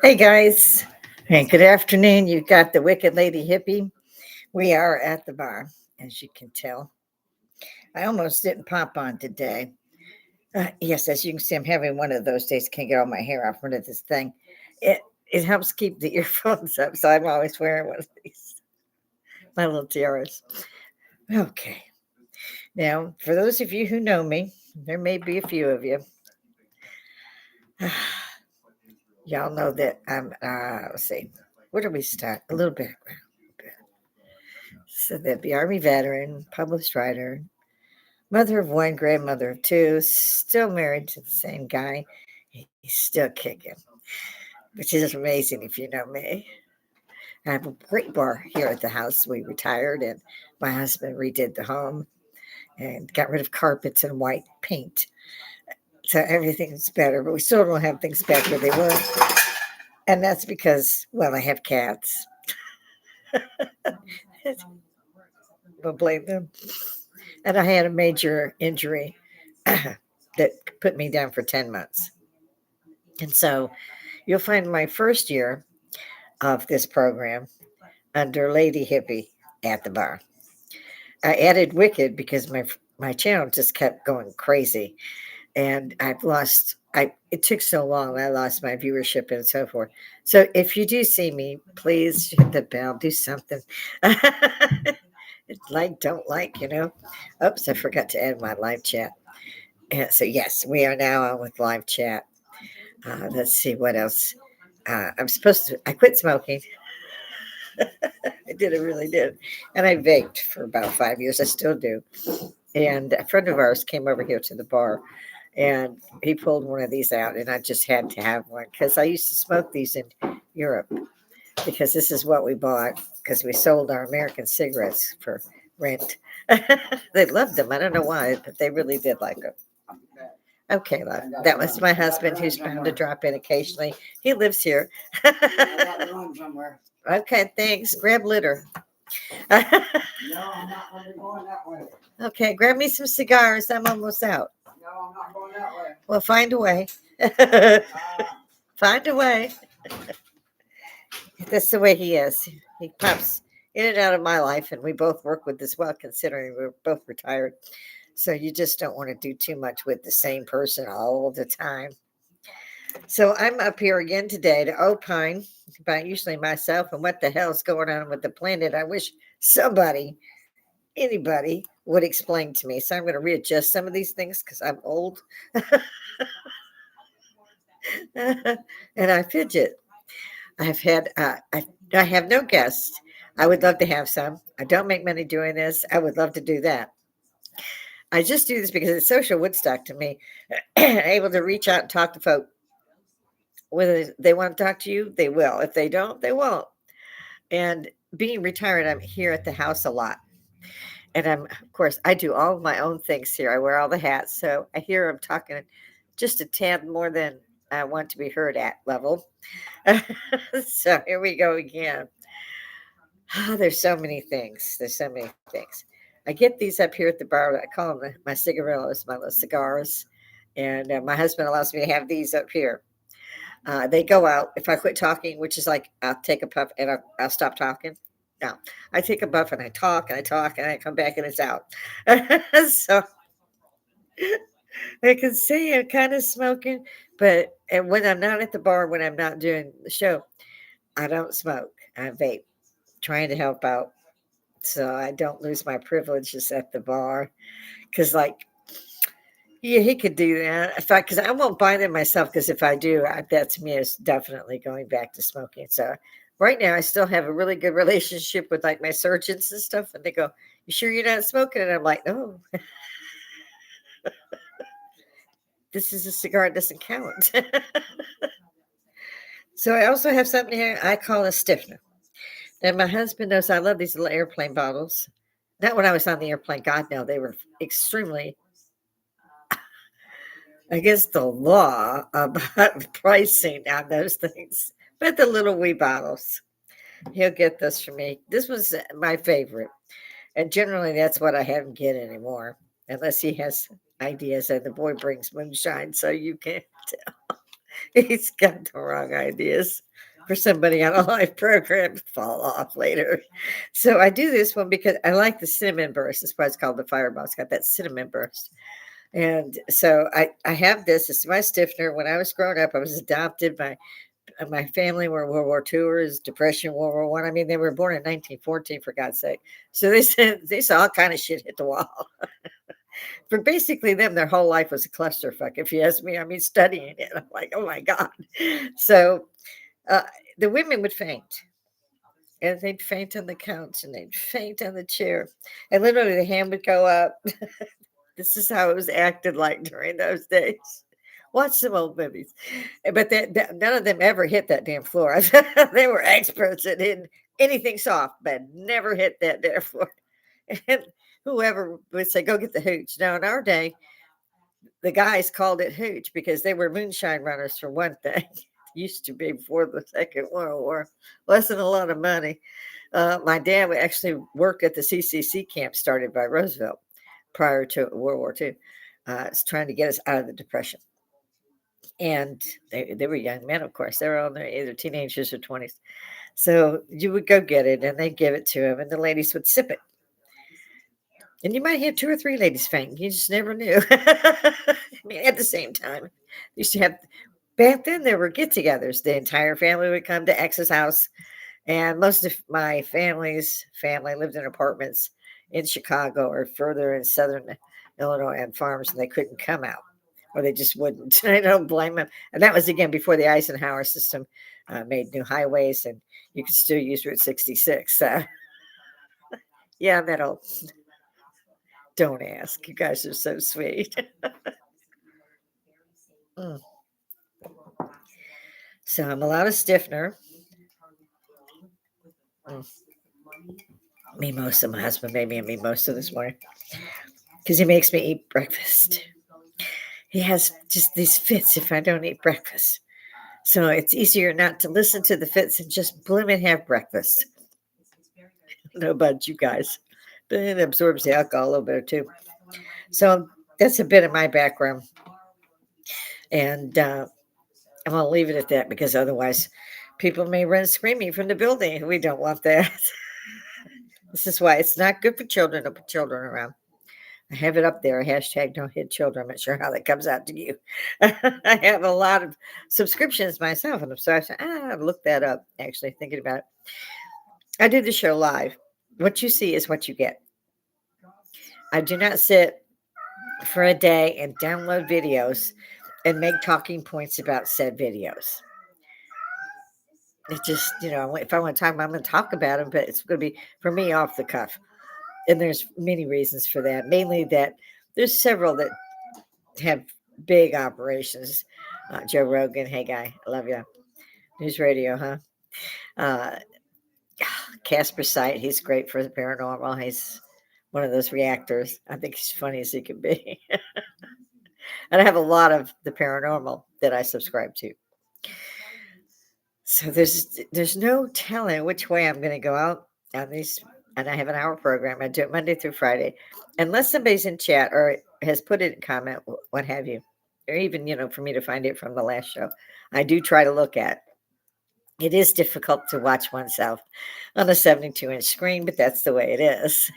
Hey guys, hey, good afternoon. You got the Wicked Lady Hippy. We are at the bar, as you can tell. I almost didn't pop on today. Yes, as you can see, I'm having one of those days. Can't get all my hair off one of this thing. It it helps keep the earphones up, so I'm always wearing one of these. My little tiaras. Okay. Now, for those of you who know me, there may be a few of you. Y'all know that I'm. Let's see. Where do we start? A little background. So that'd be Army veteran, published writer, mother of one, grandmother of two, still married to the same guy. He's still kicking, which is amazing if you know me. I have a great bar here at the house. We retired, and my husband redid the home and got rid of carpets and white paint. So everything's better, but we still don't have things back where they were. And that's because, well, I have cats. Don't blame them. And I had a major injury that put me down for 10 months. And so you'll find my first year of this program under Lady Hippy at the bar. I added Wicked because my channel just kept going crazy, and I've lost. I it took so long. I lost my viewership and so forth. So if you do see me, please hit the bell. Do something. Like, don't like, Oops, I forgot to add my live chat. And so yes, we are now on with live chat. Let's see what else. I'm supposed to. I quit smoking. I did. I really did. And I vaped for about 5 years. I still do. And a friend of ours came over here to the bar and he pulled one of these out. And I just had to have one because I used to smoke these in Europe because this is what we bought because we sold our American cigarettes for rent. They loved them. I don't know why, but they really did like them. Okay, love. That was my husband who's bound to drop in occasionally. He lives here. Okay, thanks. Grab litter. Okay, grab me some cigars. I'm almost out. Well, find a way. Find a way. That's the way he is. He pops in and out of my life, and we both work with this well, considering we're both retired. So you just don't want to do too much with the same person all the time. So I'm up here again today to opine about usually myself and what the hell's going on with the planet. I wish somebody, anybody, would explain to me. So I'm going to readjust some of these things because I'm old. And I fidget. I've had, I have no guests. I would love to have some. I don't make money doing this. I would love to do that. I just do this because it's social Woodstock to me. Able to reach out and talk to folk. Whether they want to talk to you, they will. If they don't, they won't. And being retired, I'm here at the house a lot. And of course, I do all of my own things here. I wear all the hats. So I hear them talking just a tad more than I want to be heard at level. So here we go again. There's so many things. There's so many things. I get these up here at the bar. I call them my cigarillos, my little cigars. And my husband allows me to have these up here. They go out if I quit talking, which is like I'll take a puff and I'll stop talking. No, I take a puff and I talk and I talk and I come back and it's out. So I can say I'm kind of smoking, but and when I'm not at the bar, when I'm not doing the show, I don't smoke. I vape, trying to help out so I don't lose my privileges at the bar. Because, like, yeah, he could do that. In fact, because I won't buy them myself. Because if I do, that to me is definitely going back to smoking. So right now, I still have a really good relationship with like my surgeons and stuff, and they go, "You sure you're not smoking?" And I'm like, "No, this is a cigar. It doesn't count." So I also have something here I call a stiffener. And my husband knows I love these little airplane bottles. Not when I was on the airplane. God, no, they were extremely against the law about pricing on those things. But the little wee bottles, he'll get this for me. This was my favorite. And generally, that's what I have him get anymore, unless he has ideas. And the boy brings moonshine, so you can't tell. He's got the wrong ideas for somebody on a live program to fall off later. So I do this one because I like the cinnamon burst. That's why it's called the fireball. It's got that cinnamon burst. And so I have this. It's my stiffener. When I was growing up, I was adopted by my family were World War IIers, Depression, World War One. I mean, they were born in 1914, for God's sake. So they said they saw all kind of shit hit the wall. For basically them, their whole life was a clusterfuck. If you ask me, I mean, studying it, I'm like, oh my God. So uh, the women would faint. And they'd faint on the couch and they'd faint on the chair. And literally the hand would go up. This is how it was acted like during those days. Watch some old movies. But none of them ever hit that damn floor. They were experts at hitting anything soft, but never hit that damn floor. And whoever would say, go get the hooch. Now, in our day, the guys called it hooch because they were moonshine runners, for one thing. Used to be before the Second World War. Wasn't a lot of money. My dad actually worked at the CCC camp started by Roosevelt prior to World War II. It's trying to get us out of the Depression. And they were young men, of course. They were all either teenagers or 20s. So you would go get it, and they'd give it to them, and the ladies would sip it. And you might have two or three ladies faint. You just never knew. I mean, at the same time, they used to have, back then there were get-togethers. The entire family would come to X's house, and most of my family lived in apartments in Chicago or further in southern Illinois and farms, and they couldn't come out, or they just wouldn't. I don't blame them. And that was, again, before the Eisenhower system made new highways, and you could still use Route 66. Yeah, I'm that old. Don't ask. You guys are so sweet. Mm. So I'm a lot of stiffener. Mm. Mimosa. My husband made me a mimosa this morning because he makes me eat breakfast. He has just these fits if I don't eat breakfast. So it's easier not to listen to the fits and just bloom and have breakfast. I don't know about you guys, but it absorbs the alcohol a little bit too. So that's a bit of my background. And I'm going to leave it at that because otherwise people may run screaming from the building. We don't want that. This is why it's not good for children to put children around. I have it up there, hashtag don't hit children. I'm not sure how that comes out to you. I have a lot of subscriptions myself, and so I said, I'll look that up, actually, thinking about it. I do the show live. What you see is what you get. I do not sit for a day and download videos and make talking points about said videos. It just, if I want to talk about them, I'm going to talk about them, but it's going to be, for me, off the cuff. And there's many reasons for that. Mainly that there's several that have big operations. Joe Rogan, hey guy, I love you. News radio, huh? Casper Sight, he's great for the paranormal. He's one of those reactors. I think he's funny as he can be. And I have a lot of the paranormal that I subscribe to. So there's no telling which way I'm going to go out on these. And I have an hour program. I do it Monday through Friday, unless somebody's in chat or has put it in comment, what have you, or even for me to find it from the last show. I do try to look at. It is difficult to watch oneself on a 72-inch screen, but that's the way it is.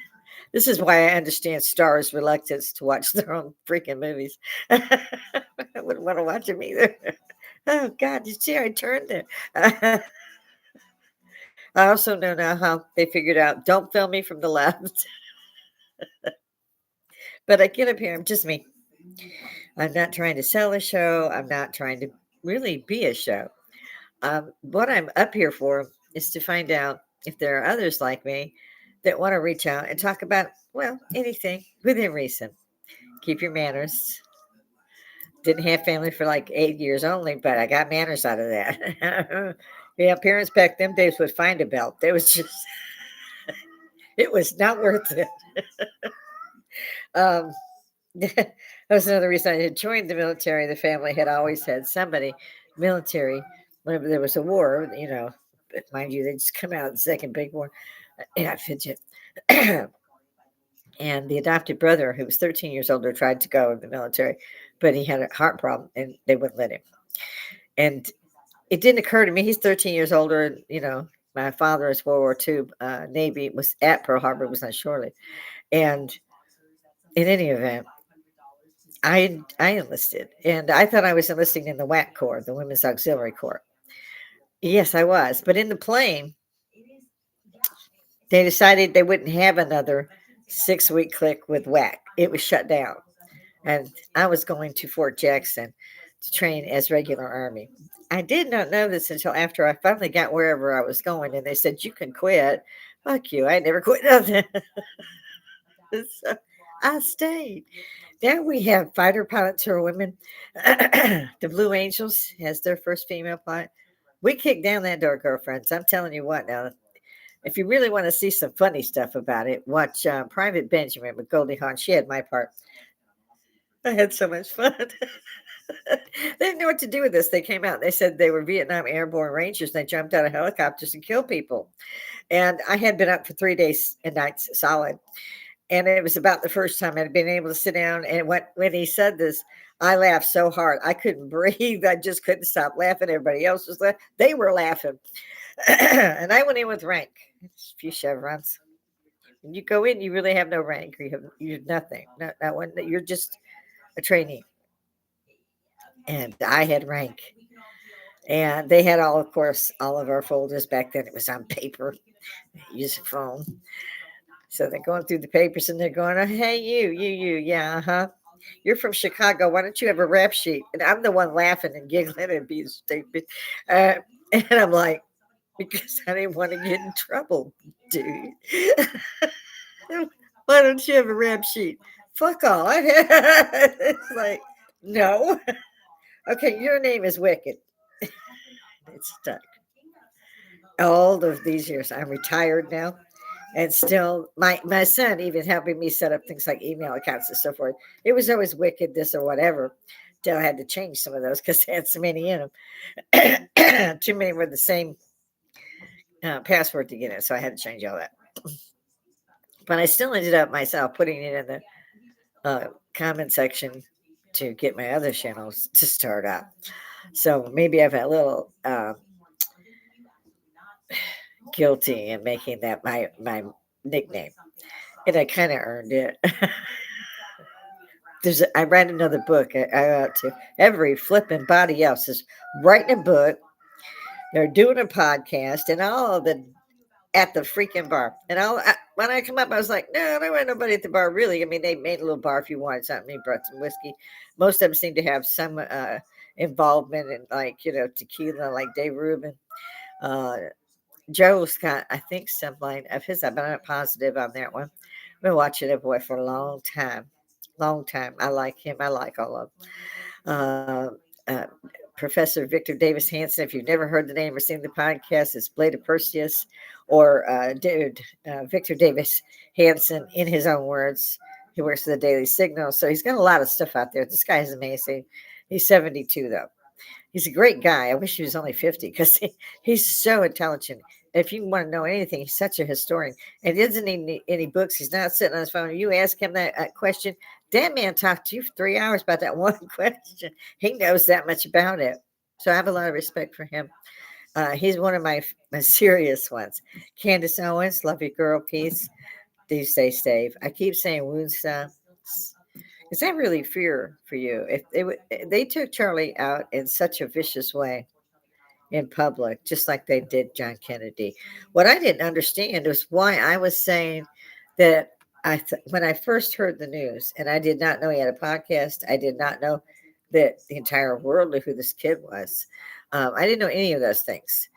This is why I understand stars' reluctance to watch their own freaking movies. I wouldn't want to watch them either. Oh, God, you see how I turned it? I also know now how they figured out, don't film me from the left. But I get up here, I'm just me. I'm not trying to sell a show. I'm not trying to really be a show. What I'm up here for is to find out if there are others like me that want to reach out and talk about, well, anything within reason. Keep your manners. Didn't have family for like 8 years only, but I got manners out of that. Yeah, parents back them days would find a belt. It was just, it was not worth it. That was another reason I had joined the military. The family had always had somebody military whenever there was a war, mind you, they just come out of the second big war. And I fidget. And the adopted brother, who was 13 years older, tried to go in the military, but he had a heart problem and they wouldn't let him. And it didn't occur to me. He's 13 years older. And, my father is World War II Navy, was at Pearl Harbor, was on shore leave. And in any event, I enlisted, and I thought I was enlisting in the WAC Corps, the Women's Auxiliary Corps. Yes, I was. But in the plane, they decided they wouldn't have another 6-week click with WAC. It was shut down. And I was going to Fort Jackson to train as regular Army. I did not know this until after I finally got wherever I was going, and they said, "You can quit." Fuck you. I never quit nothing. So I stayed. Now we have fighter pilots who are women. The Blue Angels has their first female pilot. We kicked down that door, girlfriends. I'm telling you what now. If you really want to see some funny stuff about it, watch Private Benjamin with Goldie Hawn. She had my part. I had so much fun. They didn't know what to do with this. They came out. They said they were Vietnam Airborne Rangers. And they jumped out of helicopters and killed people. And I had been up for 3 days and nights solid. And it was about the first time I'd been able to sit down. And when he said this, I laughed so hard I couldn't breathe. I just couldn't stop laughing. Everybody else was laughing. They were laughing. And I went in with rank, a few chevrons. When you go in, you really have no rank. You have nothing. Not one. You're just a trainee. And I had rank. And they had all, of course, all of our folders back then. It was on paper. Use a phone. So they're going through the papers and they're going, "Oh, hey, you, yeah, uh-huh. You're from Chicago. Why don't you have a rap sheet?" And I'm the one laughing and giggling and being stupid. Uh, and I'm like, because I didn't want to get in trouble, dude. Why don't you have a rap sheet? Fuck all. It's like, no. Okay, your name is Wicked. It's stuck. All of these years. I'm retired now. And still, my son even helping me set up things like email accounts and so forth. It was always Wicked this or whatever. Till I had to change some of those because they had so many in them. Too many were the same password to get in, so I had to change all that. But I still ended up myself putting it in the comment section to get my other channels to start out. So maybe I've a little guilty in making that my nickname, and I kind of earned it. I read another book. I ought to. Every flipping body else is writing a book. They're doing a podcast, and all of the at the freaking bar. And when I come up, I was like, no, there wasn't nobody at the bar really. I mean, they made a little bar if you wanted something. They brought some whiskey. Most of them seem to have some involvement in, like, tequila, like Dave Rubin. Uh, Joe Scott, I think some line of his. I'm not positive on that one. I've been watching that boy for a long time. Long time. I like him. I like all of them. Uh, Professor Victor Davis Hanson. If you've never heard the name or seen the podcast, it's Blade of Perseus, or Victor Davis Hanson, in his own words. He works for the Daily Signal, so he's got a lot of stuff out there. This guy is amazing. He's 72, though. He's a great guy. I wish he was only 50 because he's so intelligent. If you want to know anything, he's such a historian. And he doesn't need any books. He's not sitting on his phone. You ask him that question, that man talked to you for 3 hours about that one question. He knows that much about it. So I have a lot of respect for him. He's one of my serious ones. Candace Owens, love your girl, peace. Do you stay safe? I keep saying Woodstock. Is that really fear for you? If they took Charlie out in such a vicious way in public, just like they did John Kennedy. What I didn't understand was why I was saying that when I first heard the news, and I did not know he had a podcast. I did not know that the entire world knew who this kid was. I didn't know any of those things.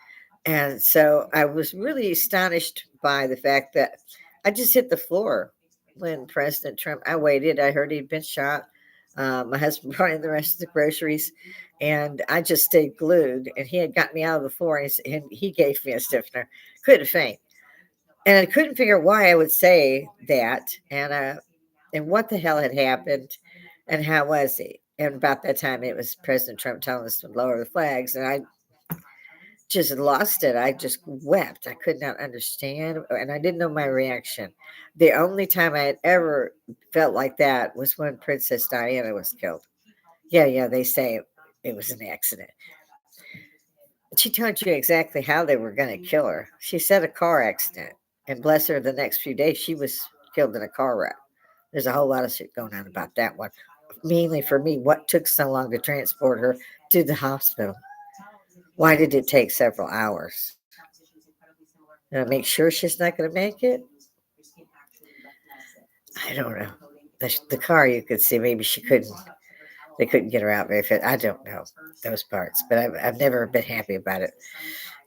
And so I was really astonished by the fact that I just hit the floor when President Trump, I waited. I heard he'd been shot. My husband brought in the rest of the groceries, and I just stayed glued. And he had got me out of the floor, and he gave me a stiffener. Couldn't faint. And I couldn't figure out why I would say that, and what the hell had happened, and how was he. And about that time, it was President Trump telling us to lower the flags, and I just lost it. I just wept. I could not understand, and I didn't know my reaction. The only time I had ever felt like that was when Princess Diana was killed. Yeah, they say it was an accident. She told you exactly how they were going to kill her. She said a car accident. And bless her, the next few days she was killed in a car wreck. There's a whole lot of shit going on about that one. Mainly for me, what took so long to transport her to the hospital? Why did it take several hours? Make sure she's not going to make it? I don't know. The car you could see, maybe she couldn't, they couldn't get her out very fast. I don't know those parts, but I've never been happy about it.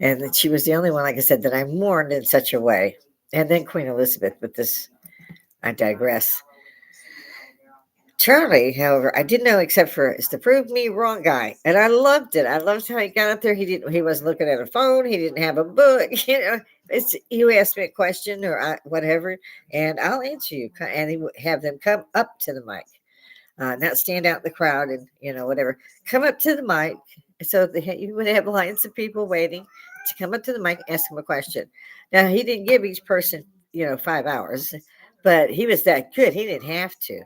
And that she was the only one, like I said, that I mourned in such a way. And then Queen Elizabeth, but this, I digress. Charlie, however, I didn't know except for is the prove me wrong guy, and I loved it. I loved how he got up there. He wasn't looking at a phone. He didn't have a book. It's you ask me a question or whatever, and I'll answer you. And he would have them come up to the mic, not stand out in the crowd and whatever. Come up to the mic, so you would have lines of people waiting to come up to the mic, and ask him a question. Now he didn't give each person 5 hours, but he was that good. He didn't have to.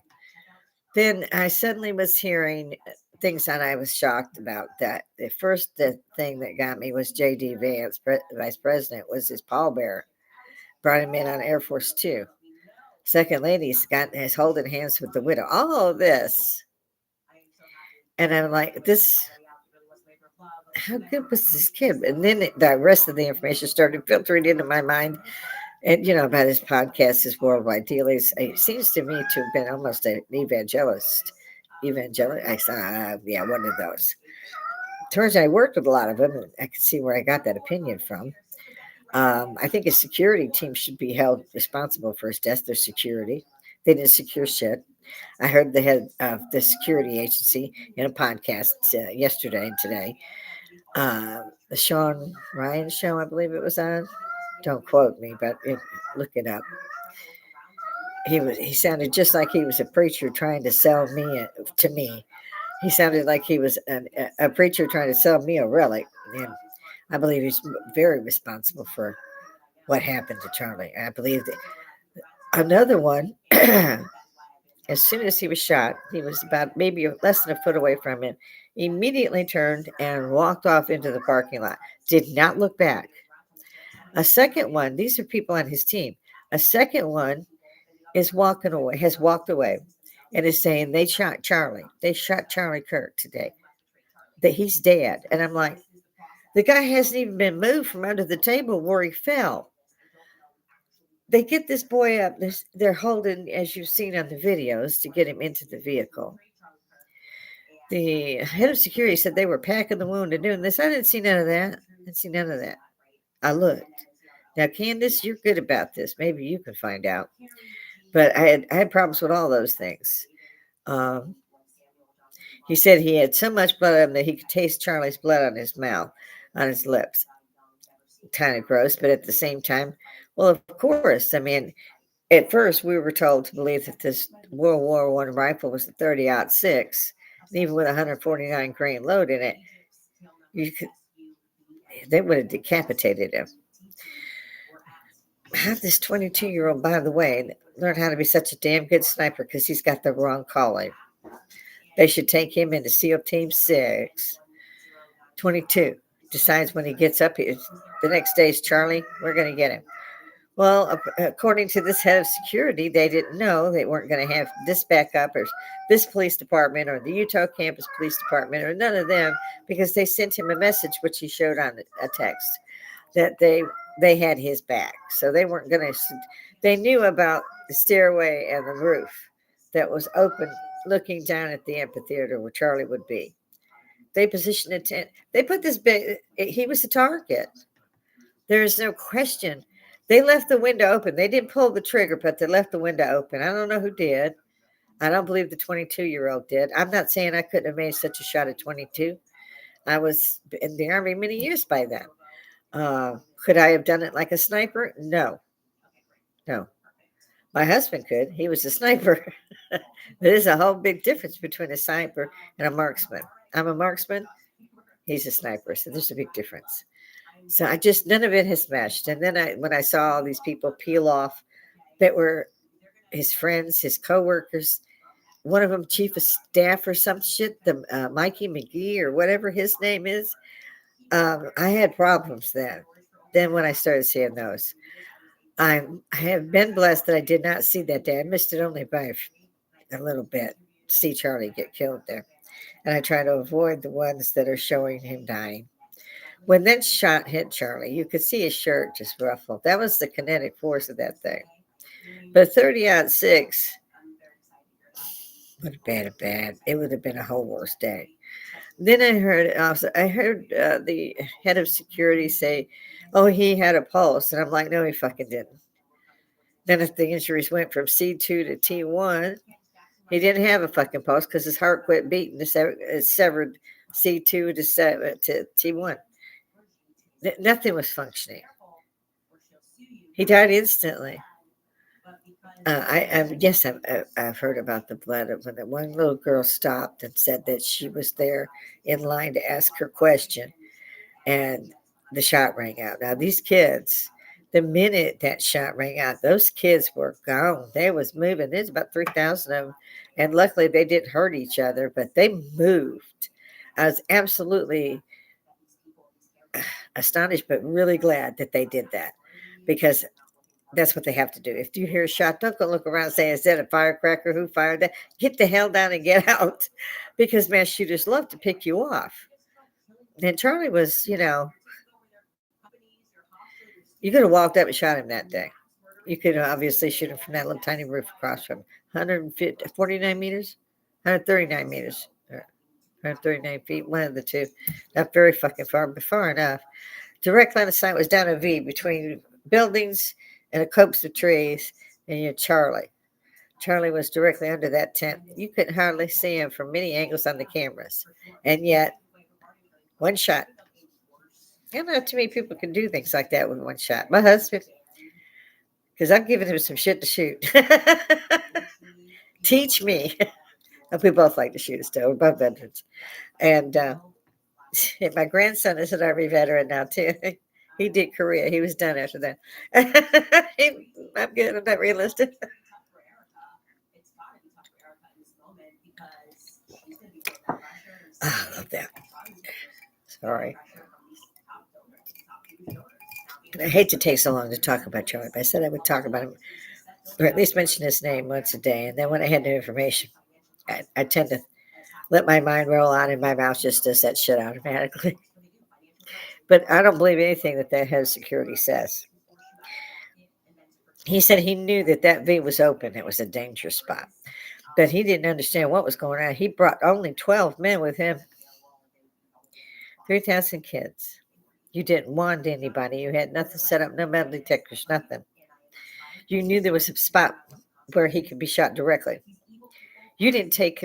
Then I suddenly was hearing things that I was shocked about. That the thing that got me was J.D. Vance, Vice President, was his pallbearer. Brought him in on Air Force Two. Second lady's is holding hands with the widow. All of this, and I'm like, this. How good was this kid? And then the rest of the information started filtering into my mind. And about his podcast, his worldwide dealings. It seems to me to have been almost an evangelist. Yeah, one of those. Turns out I worked with a lot of them, and I could see where I got that opinion from. I think his security team should be held responsible for his death. Their security, they didn't secure shit. I heard the head of the security agency in a podcast yesterday and today. The Sean Ryan show, I believe it was on. Don't quote me, but look it up. He sounded just like he was a preacher trying to sell me to me. He sounded like he was a preacher trying to sell me a relic. And I believe he's very responsible for what happened to Charlie. I believe that another one, as soon as he was shot, he was about maybe less than a foot away from him, immediately turned and walked off into the parking lot. Did not look back. A second one, these are people on his team. A second one has walked away and is saying they shot Charlie. They shot Charlie Kirk today. That he's dead. And I'm like, the guy hasn't even been moved from under the table where he fell. They get this boy up. They're holding, as you've seen on the videos, to get him into the vehicle. The head of security said they were packing the wound and doing this. I didn't see none of that. I looked. Now, Candace, you're good about this. Maybe you can find out. But I had problems with all those things. He said he had so much blood on him that he could taste Charlie's blood on his mouth, on his lips. Kind of gross, but at the same time, well, of course. I mean, at first we were told to believe that this World War I rifle was the 30-06, and even with a 149 grain load in it, they would have decapitated him. Have this 22-year-old, by the way, learn how to be such a damn good sniper because he's got the wrong calling. They should take him into SEAL Team 6. 22. Decides when he gets up, the next day is Charlie, we're going to get him. Well, according to this head of security, they didn't know they weren't going to have this backup or this police department or the Utah campus police department or none of them because they sent him a message, which he showed on a text, that they had his back. So they weren't going to, they knew about the stairway and the roof that was open looking down at the amphitheater where Charlie would be. They positioned a tent. They put this big, he was the target. There is no question. They left the window open. They didn't pull the trigger, but they left the window open. I don't know who did. I don't believe the 22-year-old did. I'm not saying I couldn't have made such a shot at 22. I was in the Army many years by then. Could I have done it like a sniper? No. My husband could. He was a sniper. There's a whole big difference between a sniper and a marksman. I'm a marksman. He's a sniper. So there's a big difference. So none of it has meshed. And then when I saw all these people peel off that were his friends, his coworkers, one of them chief of staff or some shit, the Mikey McGee or whatever his name is. I had problems then. Then when I started seeing those, I have been blessed that I did not see that day. I missed it only by a little bit. See Charlie get killed there, and I try to avoid the ones that are showing him dying. When that shot hit Charlie, you could see his shirt just ruffled. That was the kinetic force of that thing. But 30 out 6 would have been bad. It would have been a whole worse day. Then I heard the head of security say, "Oh, he had a pulse," and I'm like, "No, he fucking didn't." Then if the injuries went from C2 to T1, he didn't have a fucking pulse because his heart quit beating. It severed C2 to T1. Nothing was functioning. He died instantly. Yes, I've heard about the blood when the one little girl stopped and said that she was there in line to ask her question, and the shot rang out. Now these kids, the minute that shot rang out, those kids were gone. They was moving. There's about 3,000 of them, and luckily they didn't hurt each other, but they moved. I was absolutely astonished, but really glad that they did that because that's what they have to do. If you hear a shot, don't go look around and say, "Is that a firecracker? Who fired that?" Get the hell down and get out because mass shooters love to pick you off. And Charlie was, you could have walked up and shot him that day. You could obviously shoot him from that little tiny roof across from 149 meters, 139 meters, or 139 feet, one of the two. Not very fucking far, but far enough. Direct line of sight was down a V between buildings and a copse of trees, and you had Charlie. Charlie was directly under that tent. You couldn't hardly see him from many angles on the cameras. And yet, one shot. You know, too many people can do things like that with one shot. My husband, because I've given him some shit to shoot. Teach me. We both like to shoot still. We're both veterans. And my grandson is an Army veteran now, too. He did Korea. He was done after that. I'm good. I'm not realistic. I love that. Sorry. I hate to take so long to talk about Charlie, but I said I would talk about him, or at least mention his name once a day. And then when I had new information, I tend to let my mind roll on and my mouth just does that shit automatically. But I don't believe anything that head of security says. He said he knew that that V was open. It was a dangerous spot. But he didn't understand what was going on. He brought only 12 men with him, 3,000 kids. You didn't want anybody. You had nothing set up, no metal detectors, nothing. You knew there was a spot where he could be shot directly. You didn't take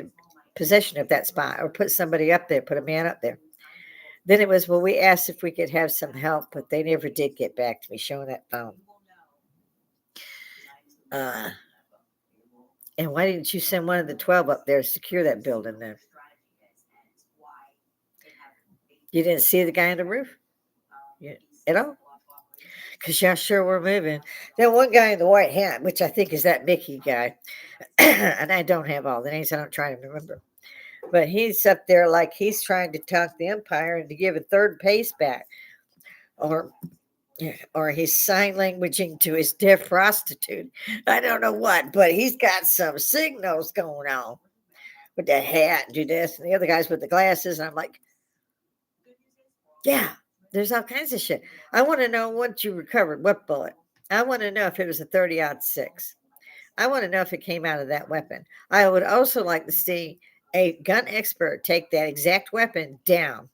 possession of that spot or put somebody up there, put a man up there. Then it was, well, we asked if we could have some help, but they never did get back to me showing that phone. And why didn't you send one of the 12 up there to secure that building then? You didn't see the guy on the roof at all? Because y'all sure were moving. That one guy in the white hat, which I think is that Mickey guy, and I don't have all the names, I don't try to remember. But he's up there like he's trying to talk the Empire into giving third pace back. Or he's sign languaging to his deaf prostitute. I don't know what, but he's got some signals going on with that hat and do this. And the other guys with the glasses. And I'm like, yeah, there's all kinds of shit. I want to know what you recovered, what bullet. I want to know if it was a 30-06. I want to know if it came out of that weapon. I would also like to see a gun expert take that exact weapon down.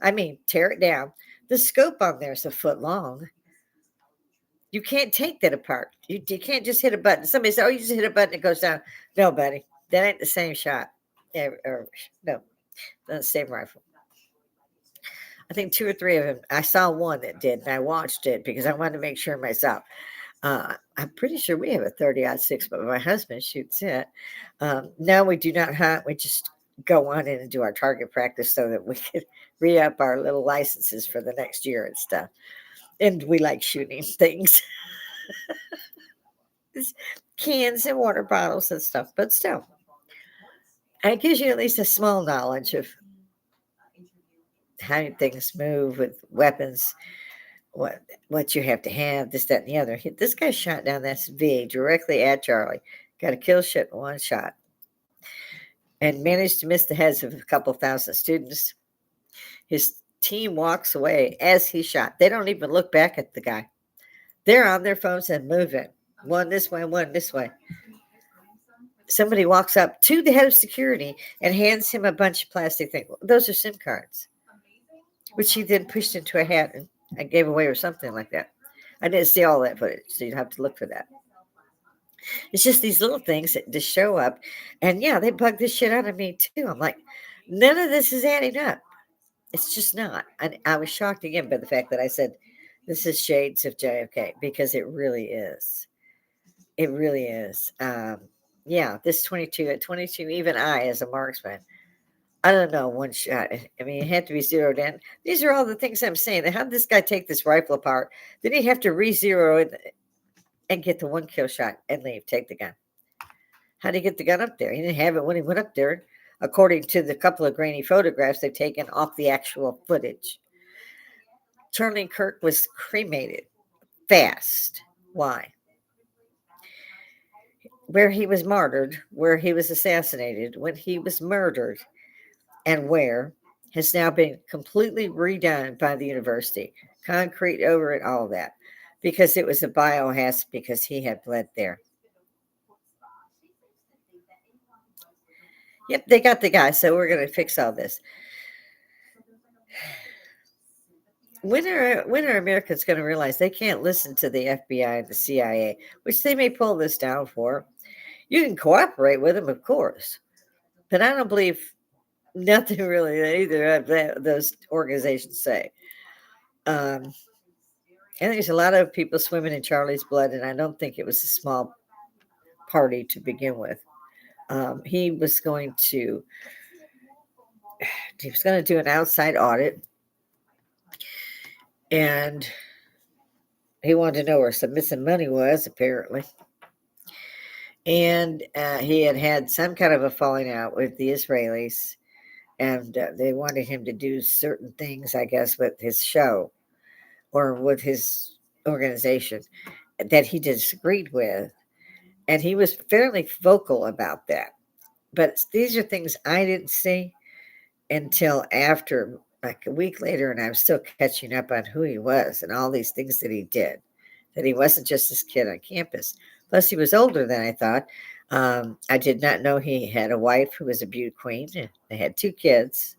I mean, tear it down. The scope on there is a foot long. You can't take that apart. You can't just hit a button. Somebody said, "Oh, you just hit a button, it goes down." No, buddy, that ain't the same shot. No, not the same rifle. I think 2 or 3 of them. I saw one that did, and I watched it because I wanted to make sure myself. I'm pretty sure we have a 30-06, but my husband shoots it. No, we do not hunt. We just go on in and do our target practice so that we can re-up our little licenses for the next year and stuff. And we like shooting things. Cans and water bottles and stuff, but still, it gives you at least a small knowledge of how things move with weapons, what what you have to have, this, that, and the other. This guy shot down this V directly at Charlie, got a kill shot in one shot, and managed to miss the heads of a couple thousand students. His team walks away as he shot. They don't even look back at the guy. They're on their phones and moving, one this way, one this way. Somebody walks up to the head of security and hands him a bunch of plastic things. Those are SIM cards, which he then pushed into a hat and gave away or something like that. I didn't see all that footage, so you'd have to look for that. It's just these little things that just show up. And yeah, they bug this shit out of me too. I'm like, none of this is adding up. It's just not. I was shocked again by the fact that I said, this is shades of JFK, because it really is. It really is. Yeah, this 22, at 22, even I, as a marksman, I don't know, one shot. I mean, it had to be zeroed in. These are all the things I'm saying. How did this guy take this rifle apart? Then he'd have to re-zero it and get the one kill shot and leave, take the gun. How did he get the gun up there? He didn't have it when he went up there, according to the couple of grainy photographs they've taken off the actual footage. Charlie Kirk was cremated fast. Why? Where he was martyred, where he was assassinated, when he was murdered, and where has now been completely redone by the university. Concrete over it, all that. Because it was a biohazard, because he had bled there. Yep, they got the guy, so we're going to fix all this. When are Americans going to realize they can't listen to the FBI and the CIA, which they may pull this down for? You can cooperate with them, of course, but I don't believe nothing really that either of those organizations say. And there's a lot of people swimming in Charlie's blood, and I don't think it was a small party to begin with. He was going to do an outside audit, and he wanted to know where some missing money was, apparently. And he had some kind of a falling out with the Israelis, and they wanted him to do certain things, I guess, with his show or with his organization that he disagreed with. And he was fairly vocal about that. But these are things I didn't see until after, like a week later, and I'm still catching up on who he was and all these things that he did, that he wasn't just this kid on campus. Plus, he was older than I thought. I did not know he had a wife who was a beauty queen. They had 2 kids.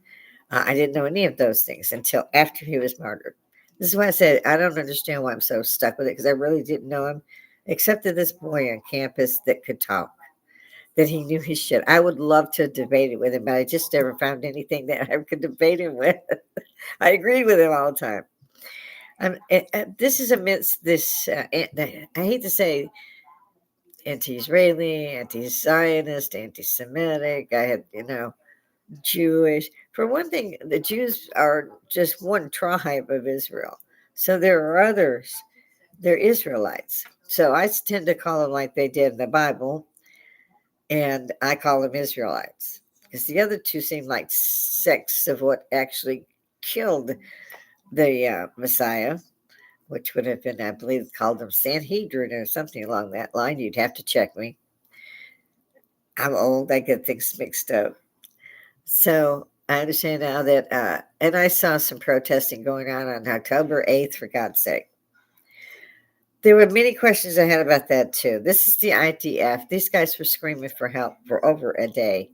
I didn't know any of those things until after he was martyred. This is why I said I don't understand why I'm so stuck with it, because I really didn't know him, except for this boy on campus that could talk, that he knew his shit. I would love to debate it with him, but I just never found anything that I could debate him with. I agreed with him all the time. This is amidst this, I hate to say, anti-Israeli, anti-Zionist, anti-Semitic. I had, Jewish. For one thing, the Jews are just one tribe of Israel. So there are others. They're Israelites. So I tend to call them like they did in the Bible, and I call them Israelites, because the other two seem like sects of what actually killed the Messiah, which would have been, I believe, called them Sanhedrin or something along that line. You'd have to check me. I'm old. I get things mixed up. So I understand now that, and I saw some protesting going on October 8th, for God's sake. There were many questions I had about that too. This is the IDF. These guys were screaming for help for over a day,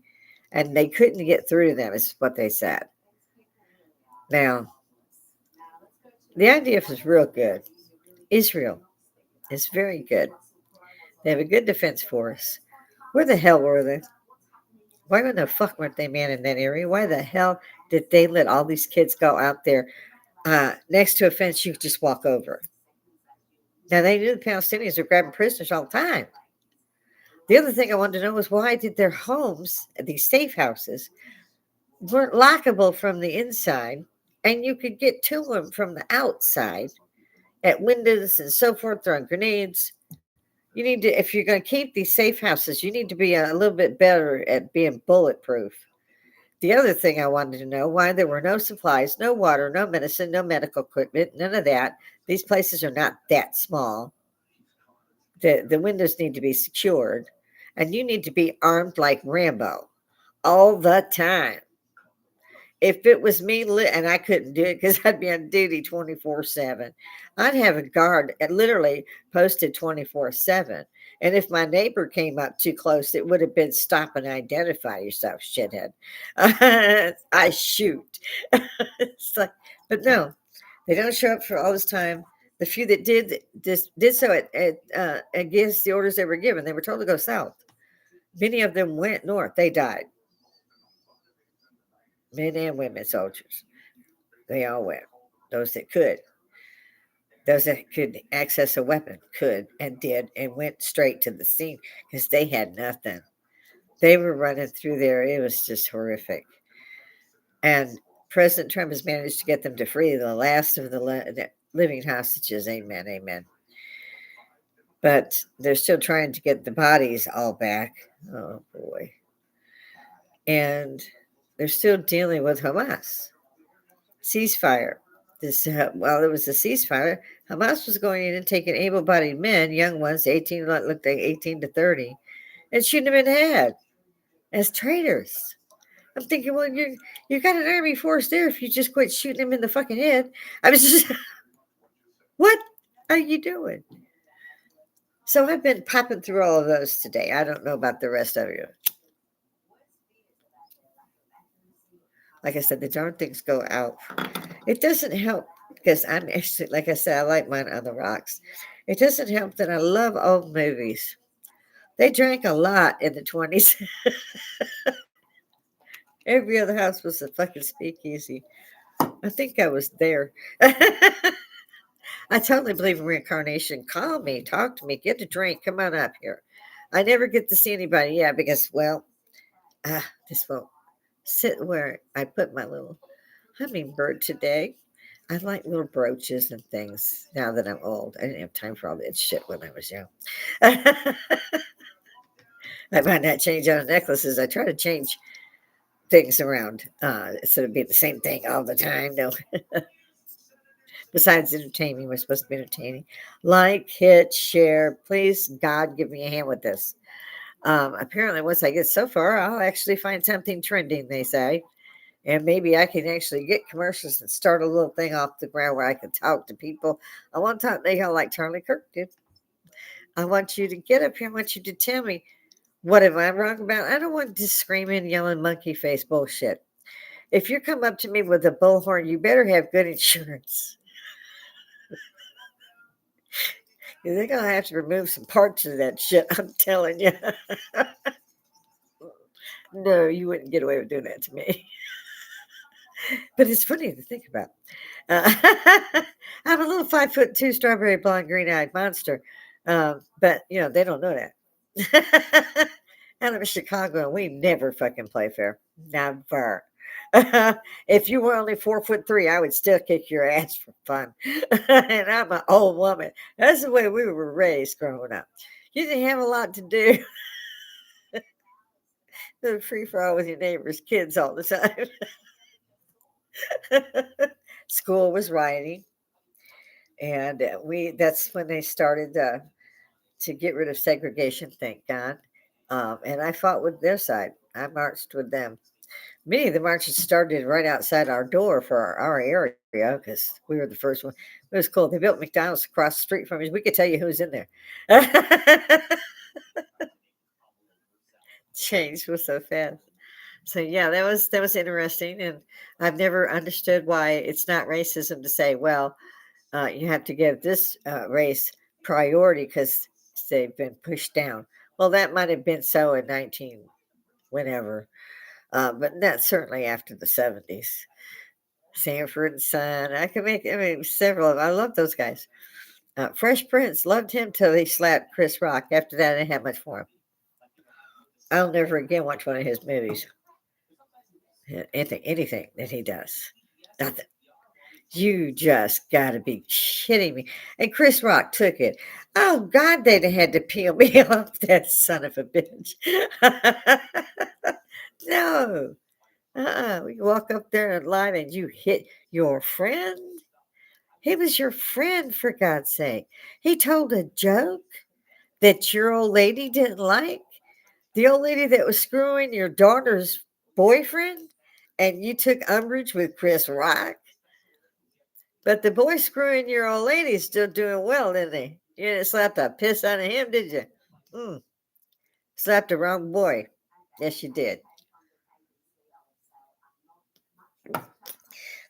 and they couldn't get through to them, is what they said. Now, the IDF is real good. Israel is very good. They have a good defense force. Where the hell were they? Why in the fuck weren't they manning that area? Why the hell did they let all these kids go out there next to a fence you could just walk over? Now, they knew the Palestinians were grabbing prisoners all the time. The other thing I wanted to know was, why did their homes, these safe houses, weren't lockable from the inside, and you could get to them from the outside at windows and so forth, throwing grenades. You need to, if you're going to keep these safe houses, you need to be a little bit better at being bulletproof, The other thing I wanted to know why there were no supplies, no water, no medicine, no medical equipment, none of that. These places are not that small. The windows need to be secured, and you need to be armed like Rambo all the time. If it was me, and I couldn't do it because I'd be on duty 24/7, I'd have a guard literally posted 24/7. And if my neighbor came up too close, it would have been stop and identify yourself, shithead. I shoot. It's like, but no, they don't show up for all this time. The few that did just did so against the orders they were given. They were told to go south. Many of them went north. They died, men and women soldiers. They all went. Those that could, those that could access a weapon could and did and went straight to the scene because they had nothing. They were running through there. It was just horrific. And President Trump has managed to get them to free the last of the living hostages. Amen. Amen. But they're still trying to get the bodies all back. Oh, boy. And they're still dealing with Hamas. Ceasefire. While there was a ceasefire, Hamas was going in and taking able-bodied men, young ones, 18, looked like 18 to 30, and shooting them in the head as traitors. I'm thinking, well, you got an army force there if you just quit shooting them in the fucking head. I was just, what are you doing? So I've been popping through all of those today. I don't know about the rest of you. Like I said, the darn things go out. It doesn't help because I'm actually, like I said, I like mine on the rocks. It doesn't help that I love old movies. They drank a lot in the 20s. Every other house was a fucking speakeasy. I think I was there. I totally believe in reincarnation. Call me, talk to me, get a drink, come on up here. I never get to see anybody, yeah, because, well, this won't sit where I put my little hummingbird today. I like little brooches and things now that I'm old. I didn't have time for all that shit when I was young. I might not change out of necklaces. I try to change things around instead of being the same thing all the time. No. Besides entertaining, we're supposed to be entertaining. Like, hit, share. Please, God, give me a hand with this. Apparently, once I get so far, I'll actually find something trending, they say. And maybe I can actually get commercials and start a little thing off the ground where I can talk to people. I want to talk to you like Charlie Kirk did. I want you to get up here. I want you to tell me, what am I wrong about? I don't want this screaming, yelling, monkey face bullshit. If you come up to me with a bullhorn, you better have good insurance. They're going to have to remove some parts of that shit, I'm telling you. No, you wouldn't get away with doing that to me. But it's funny to think about. I'm a little 5'2" strawberry blonde, green eyed monster. But, they don't know that. And I'm in Chicago, and we never fucking play fair. Never. If you were only 4'3", I would still kick your ass for fun. And I'm an old woman. That's the way we were raised growing up. You didn't have a lot to do. The free for all with your neighbors' kids all the time. School was rioting, and that's when they started to get rid of segregation, thank God. And I fought with their side. I marched with them. Many of the marches started right outside our door for our area because we were the first one. It was cool. They built McDonald's across the street from us. We could tell you who's in there. Change was so fast. So yeah, that was interesting, and I've never understood why it's not racism to say, well, you have to give this race priority because they've been pushed down. Well, that might have been so in 19 whenever, but not certainly after the 70s. Sanford and Son, several of them. I love those guys. Fresh Prince, loved him till he slapped Chris Rock. After that, I didn't have much for him. I'll never again watch one of his movies. Anything that he does. Nothing. You just got to be kidding me. And Chris Rock took it. Oh, God, they'd have had to peel me off, that son of a bitch. No. We walk up there and live and you hit your friend. He was your friend, for God's sake. He told a joke that your old lady didn't like. The old lady that was screwing your daughter's boyfriend, and you took umbrage with Chris Rock. But the boy screwing your old lady's still doing well, isn't he? You didn't slap the piss out of him, did you? Mm, slapped the wrong boy. Yes, you did.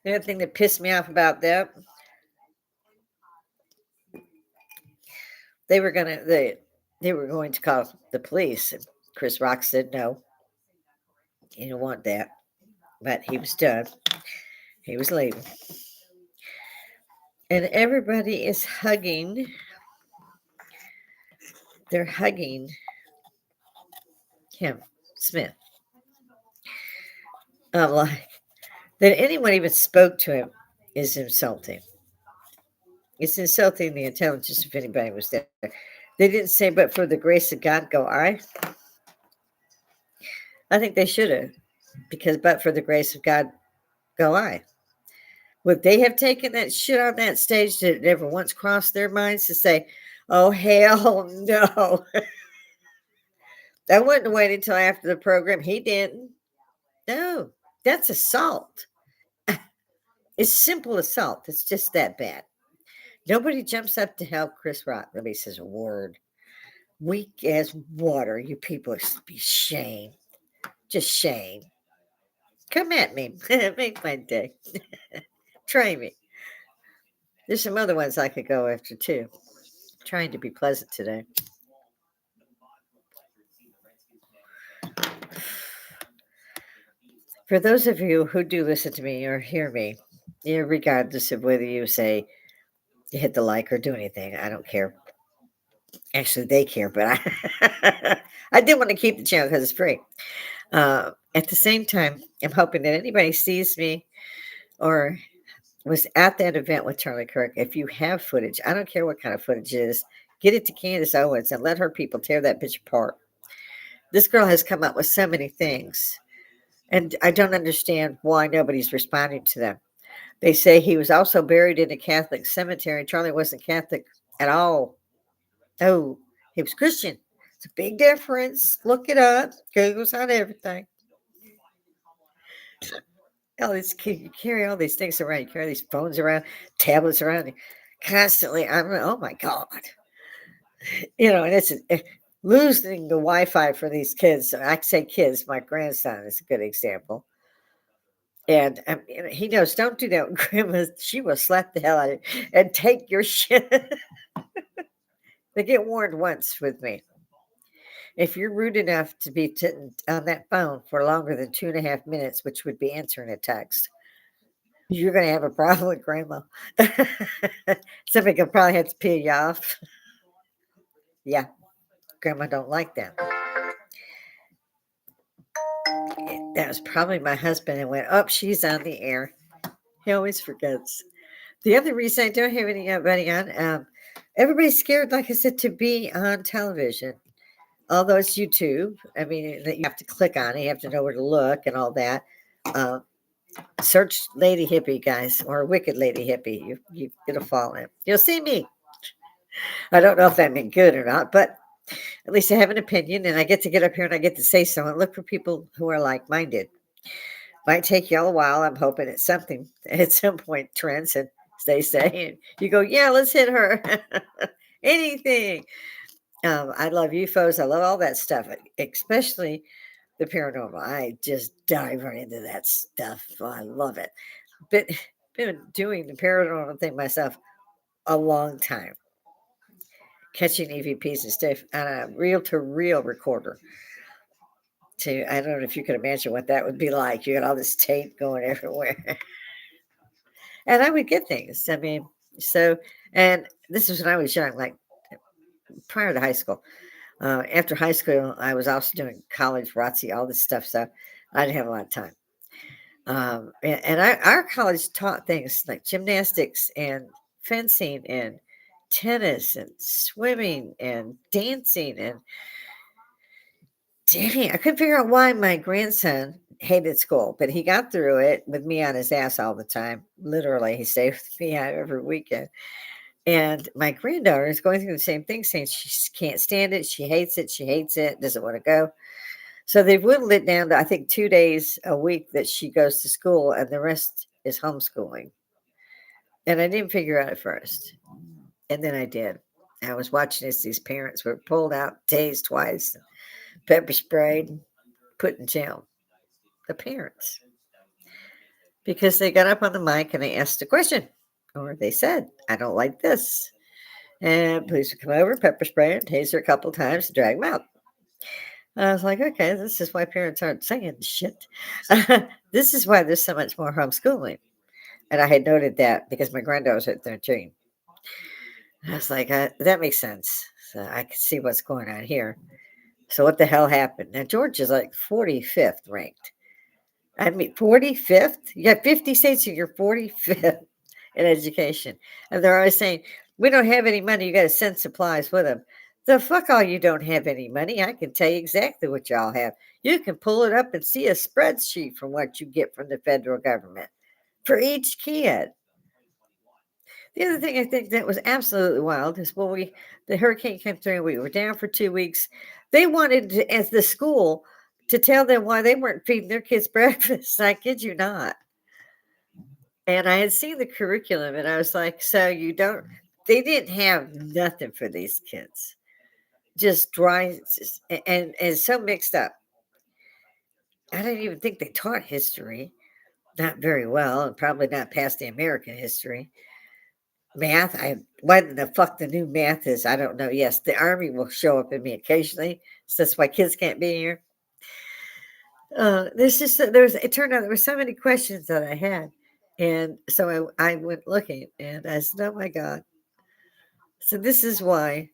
The other thing that pissed me off about that, they were gonna they were going to call the police, and Chris Rock said no, he didn't want that. But he was done. He was leaving, and everybody is hugging. They're hugging him, Smith. I'm like, that anyone even spoke to him is insulting. It's insulting the intelligence if anybody was there. They didn't say, but for the grace of God, go I. I think they should have, because but for the grace of God, go I. Would they have taken that shit on that stage? Did it ever once cross their minds to say, oh, hell no? I wouldn't wait until after the program. He didn't. No, that's assault. It's simple assault. It's just that bad. Nobody jumps up to help Chris Rock. Nobody says a word. Weak as water. You people be shame. Just shame. Come at me. Make my day. Try me. There's some other ones I could go after too. I'm trying to be pleasant today. For those of you who do listen to me or hear me, regardless of whether you say you hit the like or do anything, I don't care. Actually, they care, but I did want to keep the channel because it's free. At the same time, I'm hoping that anybody sees me or was at that event with Charlie Kirk. If you have footage, I don't care what kind of footage it is, get it to Candace Owens and let her people tear that bitch apart. This girl has come up with so many things, and I don't understand why nobody's responding to them. They say he was also buried in a Catholic cemetery. Charlie wasn't Catholic at all. Oh, he was Christian. It's a big difference. Look it up. Google's on everything. All this, you carry all these things around. You carry these phones around, tablets around, constantly. I'm oh my god, and it's losing the Wi-Fi for these kids. I say kids. My grandson is a good example. And he knows, don't do that with grandma. She will slap the hell out of you and take your shit. They get warned once with me. If you're rude enough to be on that phone for longer than 2.5 minutes, which would be answering a text, you're going to have a problem with grandma. Somebody could probably have to pee you off. Yeah, grandma don't like that. That was probably my husband and went, oh, she's on the air. He always forgets. The other reason I don't have anybody on, everybody's scared, like I said, to be on television. Although it's YouTube, I mean, you have to click on it, you have to know where to look and all that. Search Lady Hippy, guys, or Wicked Lady Hippy. It'll fall in. You'll see me. I don't know if that meant good or not, but at least I have an opinion, and I get to get up here and I get to say so and look for people who are like-minded. Might take y'all a while. I'm hoping it's something at some point trends, and they say, and you go, yeah, let's hit her. Anything. I love UFOs. I love all that stuff, especially the paranormal. I just dive right into that stuff. I love it. But been doing the paranormal thing myself a long time. Catching EVPs and stuff on a reel-to-reel recorder. I don't know if you can imagine what that would be like. You got all this tape going everywhere. And I would get things. I mean, and this was when I was young, like prior to high school. After high school, I was also doing college, ROTC, all this stuff. So I didn't have a lot of time. Our college taught things like gymnastics and fencing and tennis and swimming and dancing and Dang, I couldn't figure out why my grandson hated school, but he got through it with me on his ass all the time. Literally, he stayed with me every weekend. And my granddaughter is going through the same thing, saying she can't stand it. She hates it. She hates it. Doesn't want to go. So they've whittled it down to, I think, 2 days a week that she goes to school, and the rest is homeschooling. And I didn't figure out at first. And then I did. I was watching as these parents were pulled out, tased twice, pepper sprayed, put in jail. The parents. Because they got up on the mic and they asked a question. Or they said, I don't like this. And police would come over, pepper spray, and tase her a couple times to drag them out. And I was like, okay, this is why parents aren't saying shit. This is why there's so much more homeschooling. And I had noted that because my granddaughter was at 13. I was like, that makes sense. So I can see what's going on here. So what the hell happened? Now, George is like 45th ranked. I mean, 45th? You got 50 states and you're 45th in education. And they're always saying, we don't have any money. You got to send supplies with them. The fuck all you don't have any money. I can tell you exactly what y'all have. You can pull it up and see a spreadsheet from what you get from the federal government for each kid. The other thing I think that was absolutely wild is when the hurricane came through and we were down for 2 weeks, they wanted to, as the school to tell them why they weren't feeding their kids breakfast. I kid you not. And I had seen the curriculum and I was like, so you don't, they didn't have nothing for these kids. Just dry and so mixed up. I didn't even think they taught history, not very well, and probably not past the American history. Math, what the fuck the new math is, I don't know. Yes, the Army will show up in me occasionally, so that's why kids can't be here. It turned out there were so many questions that I had. And so I went looking and I said, oh my God. So this is why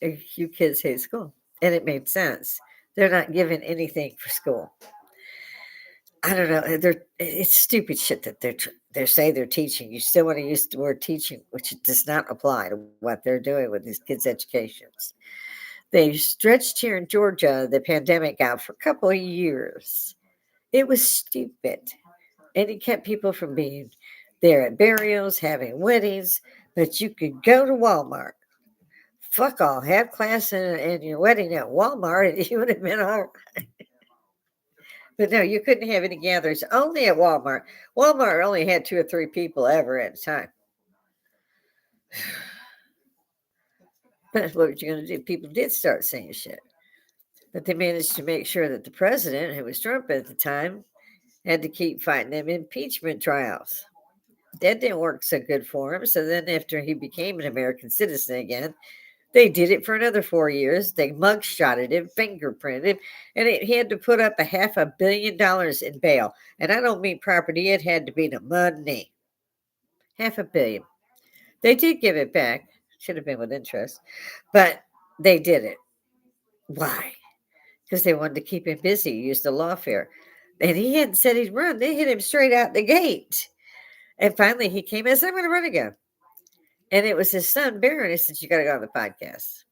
you kids hate school. And it made sense. They're not given anything for school. I don't know. It's stupid shit that they say they're teaching. You still want to use the word teaching, which does not apply to what they're doing with these kids' educations. They stretched here in Georgia the pandemic out for a couple of years. It was stupid. And it kept people from being there at burials, having weddings, but you could go to Walmart. Fuck all, have class and your wedding at Walmart, and you would have been all right. But no, you couldn't have any gatherings only at Walmart. Walmart only had 2 or 3 people ever at a time. But what were you going to do? People did start saying shit. But they managed to make sure that the president, who was Trump at the time, had to keep fighting them impeachment trials. That didn't work so good for him. So then, after he became an American citizen again, they did it for another 4 years. They mugshotted him, fingerprinted him, and he had to put up $500 million in bail. And I don't mean property; it had to be the money. $500 million. They did give it back. Should have been with interest, but they did it. Why? Because they wanted to keep him busy. Used the lawfare, and he hadn't said he'd run. They hit him straight out the gate. And finally, he came and said, "I'm going to run again." And it was his son, Barron, who said, "You got to go on the podcast.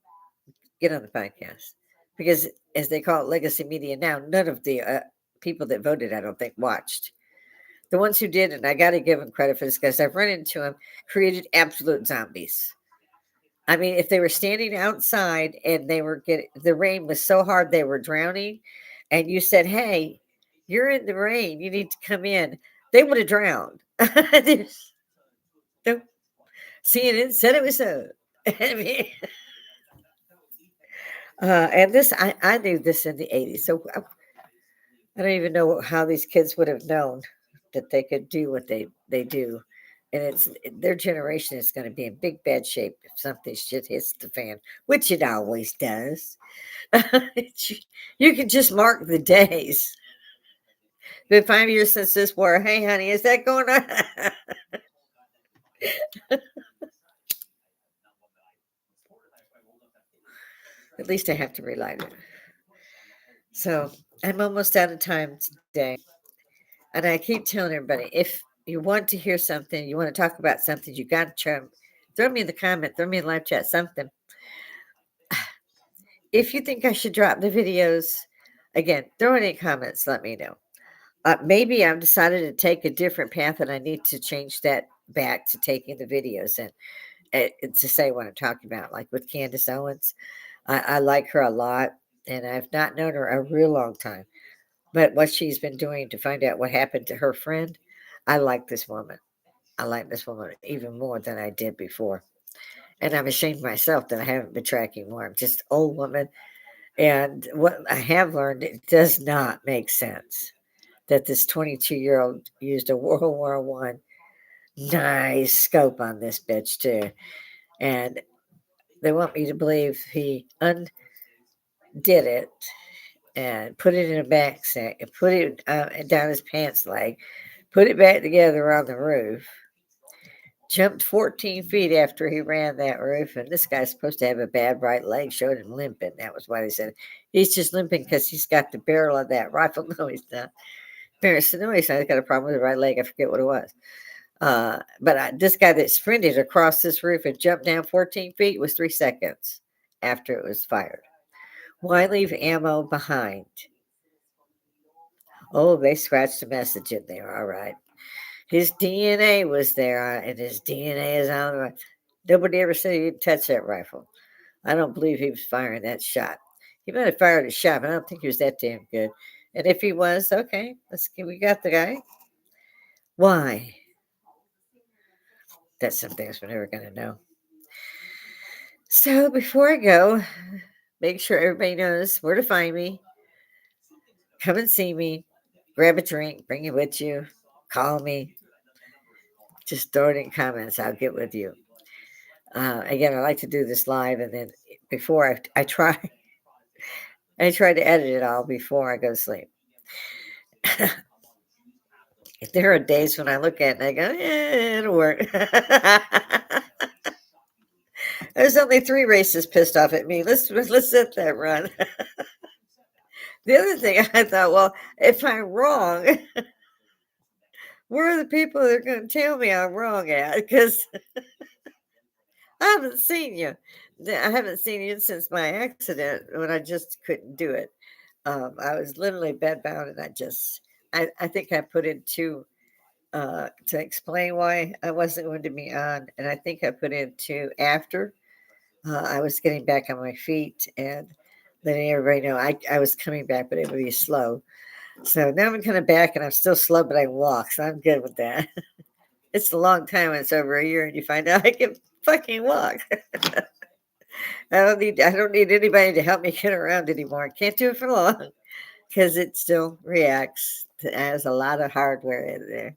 Get on the podcast." Because, as they call it, legacy media now, none of the people that voted, I don't think, watched. The ones who did, and I got to give them credit for this because I've run into them, created absolute zombies. I mean, if they were standing outside and they were the rain was so hard they were drowning, and you said, "Hey, you're in the rain. You need to come in," they would have drowned. No, CNN said it was so. I mean, and this, I knew this in the 80s. So I don't even know how these kids would have known that they could do what they do. And their generation is going to be in big bad shape if something shit hits the fan, which it always does. You can just mark the days. Been 5 years since this war. Hey, honey, is that going on? At least I have to relight it. So I'm almost out of time today. And I keep telling everybody, if you want to hear something, you want to talk about something, you got to throw me in the comment, throw me in live chat, something. if you think I should drop the videos, again, throw any comments, let me know. Maybe I've decided to take a different path and I need to change that back to taking the videos and to say what I'm talking about. Like with Candace Owens, I like her a lot and I've not known her a real long time. But what she's been doing to find out what happened to her friend, I like this woman. I like this woman even more than I did before. And I'm ashamed myself that I haven't been tracking more. I'm just old woman. And what I have learned, it does not make sense that this 22-year-old used a World War One nice scope on this bitch too. And they want me to believe he undid it and put it in a backpack and put it down his pants leg, put it back together on the roof, jumped 14 feet after he ran that roof. And this guy's supposed to have a bad right leg, showed him limping. That was why they said he's just limping because he's got the barrel of that rifle. No, he's not. Parents said, no, he's not. He's got a problem with the right leg. I forget what it was. This guy that sprinted across this roof and jumped down 14 feet was 3 seconds after it was fired. Why leave ammo behind? Oh, they scratched a message in there. All right. His DNA was there, and his DNA is on the rifle. Nobody ever said he didn't touch that rifle. I don't believe he was firing that shot. He might have fired a shot, but I don't think he was that damn good. And if he was, okay, we got the guy. Why? That's something else we're never going to know. So before I go, make sure everybody knows where to find me. Come and see me. Grab a drink, bring it with you. Call me. Just throw it in comments. I'll get with you. Again, I like to do this live, and then before I try, I try to edit it all before I go to sleep. There are days when I look at it and I go, it'll work. There's only 3 racists pissed off at me. Let's let that run. The other thing I thought, well, if I'm wrong, where are the people that are going to tell me I'm wrong at? Because I haven't seen you. I haven't seen you since my accident when I just couldn't do it. I was literally bedbound, and I think I put in 2 to explain why I wasn't going to be on, and I think I put in 2 after I was getting back on my feet and letting everybody know I was coming back, but it would be slow. So now I'm kind of back, and I'm still slow, but I walk, so I'm good with that. It's a long time when it's over a year, and you find out I can fucking walk. I don't need anybody to help me get around anymore. I can't do it for long because it still reacts. Has a lot of hardware in there.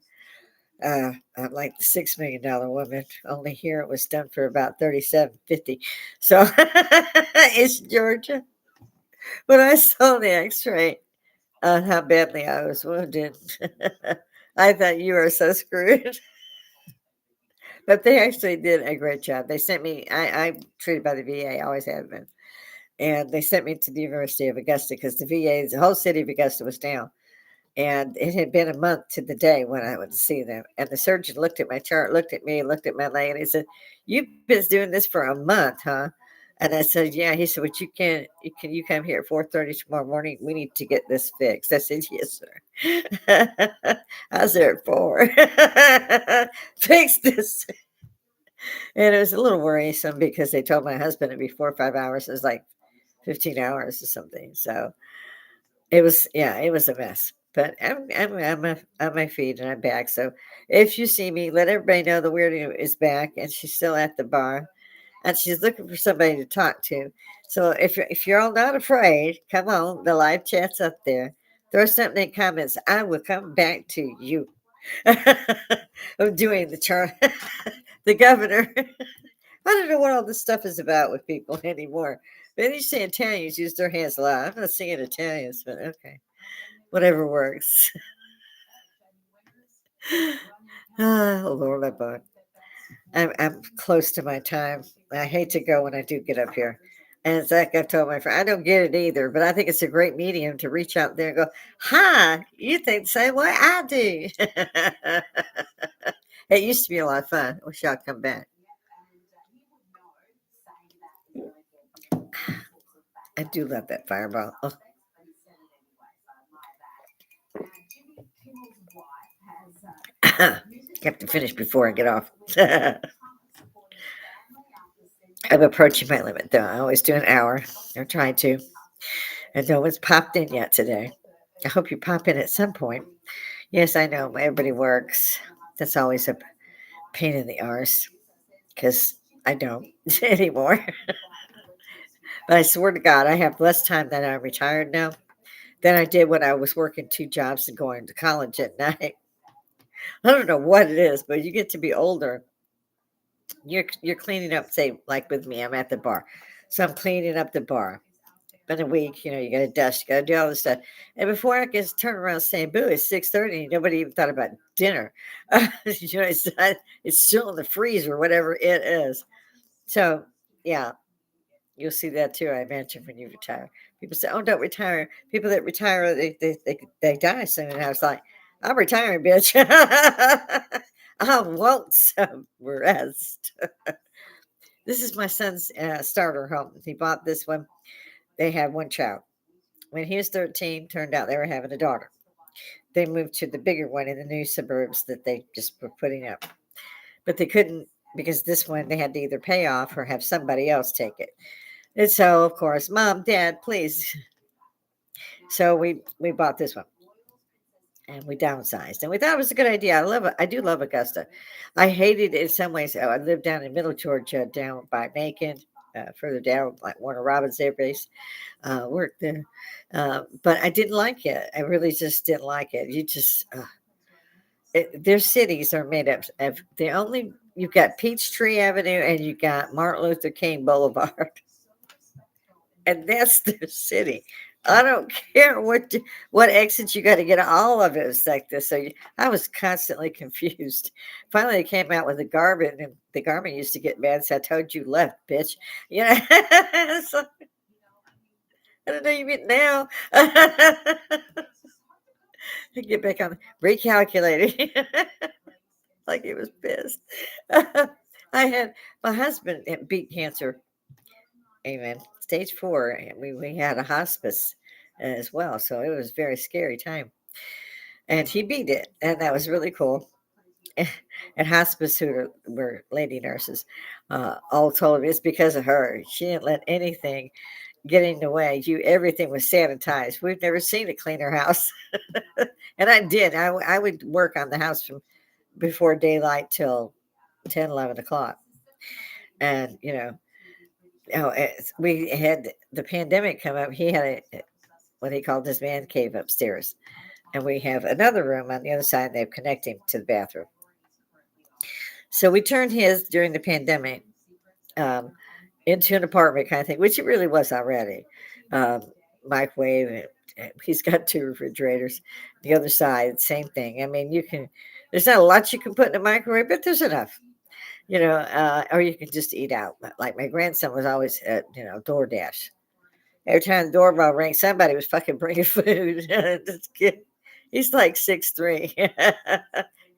I'm like the $6 million woman. Only here it was done for about $37.50. So it's Georgia. When I saw the X-ray on how badly I was wounded, I thought you were so screwed. But they actually did a great job. They sent me. I'm treated by the VA. Always have been. And they sent me to the University of Augusta because the whole city of Augusta was down. And it had been a month to the day when I went to see them. And the surgeon looked at my chart, looked at me, looked at my leg, and he said, "You've been doing this for a month, huh?" And I said, "Yeah." He said, "But you come here at 4:30 tomorrow morning? We need to get this fixed." I said, "Yes, sir." I was there at 4. Fix this. And it was a little worrisome because they told my husband it'd be 4 or 5 hours. It was like 15 hours or something. So it was a mess. But I'm on my feet and I'm back. So if you see me, let everybody know the weirdo is back and she's still at the bar and she's looking for somebody to talk to. So if you're all not afraid, come on, the live chat's up there. Throw something in comments. I will come back to you. I'm doing the governor. I don't know what all this stuff is about with people anymore. But you say Italians use their hands a lot. I'm not singing Italians, but okay. Whatever works. Lord above. I'm close to my time. I hate to go when I do get up here. And it's like I've told my friend, I don't get it either, but I think it's a great medium to reach out there and go, "Hi, you think the same way I do." It used to be a lot of fun. I wish I'd come back. I do love that fireball. Oh, have to finish before I get off. I'm approaching my limit though. I always do an hour. I'm trying to. And no one's popped in yet today. I hope you pop in at some point. Yes, I know everybody works. That's always a pain in the arse because I don't anymore. But I swear to God, I have less time that I'm retired now than I did when I was working two jobs and going to college at night. I don't know what it is, but you get to be older. You're cleaning up. Say like with me, I'm at the bar, so I'm cleaning up the bar. Been a week, you got to dust, you got to do all this stuff. And before I can turn around saying, "Boo," it's 6:30. Nobody even thought about dinner. It's still in the freezer, whatever it is. So yeah, you'll see that too. I imagine when you retire, people say, "Oh, don't retire." People that retire, they die soon. And I was like, "I'm retiring, bitch. I want some rest." This is my son's starter home. He bought this one. They have one child. When he was 13, turned out they were having a daughter. They moved to the bigger one in the new suburbs that they just were putting up. But they couldn't because this one they had to either pay off or have somebody else take it. And so, of course, Mom, Dad, please. So we bought this one and we downsized, and we thought it was a good idea. I love it. I do love Augusta. I hated it in some ways. I lived down in Middle Georgia, down by Macon, further down, like Warner Robins Air Base. Worked there, but I didn't like it. I really just didn't like it. Their cities are made up of the only. You've got Peachtree Avenue and you got Martin Luther King Boulevard, and that's their city. I don't care what exit you got to get. All of it is like this. So I was constantly confused. Finally, they came out with the Garmin, and the Garmin used to get mad. So I told you left, bitch. So, I don't know you meant now. Get back on recalculating. Like he was pissed. I had my husband beat cancer. Amen. Stage 4, and we had a hospice as well, so it was a very scary time. And he beat it, and that was really cool. And hospice, who were lady nurses, all told me it's because of her. She didn't let anything get in the way. Everything was sanitized. We've never seen a cleaner house, and I did. I would work on the house from before daylight till 10, 11 o'clock. And, we had the pandemic come up. He had what he called his man cave upstairs. And we have another room on the other side. They've connected him to the bathroom. So we turned his during the pandemic into an apartment kind of thing, which it really was already. Um, Microwave. He's got 2 refrigerators. The other side, same thing. I mean, there's not a lot you can put in a microwave, but there's enough. Or you can just eat out. Like my grandson was always at, DoorDash. Every time the doorbell rang, somebody was fucking bringing food. This kid, he's like 6'3".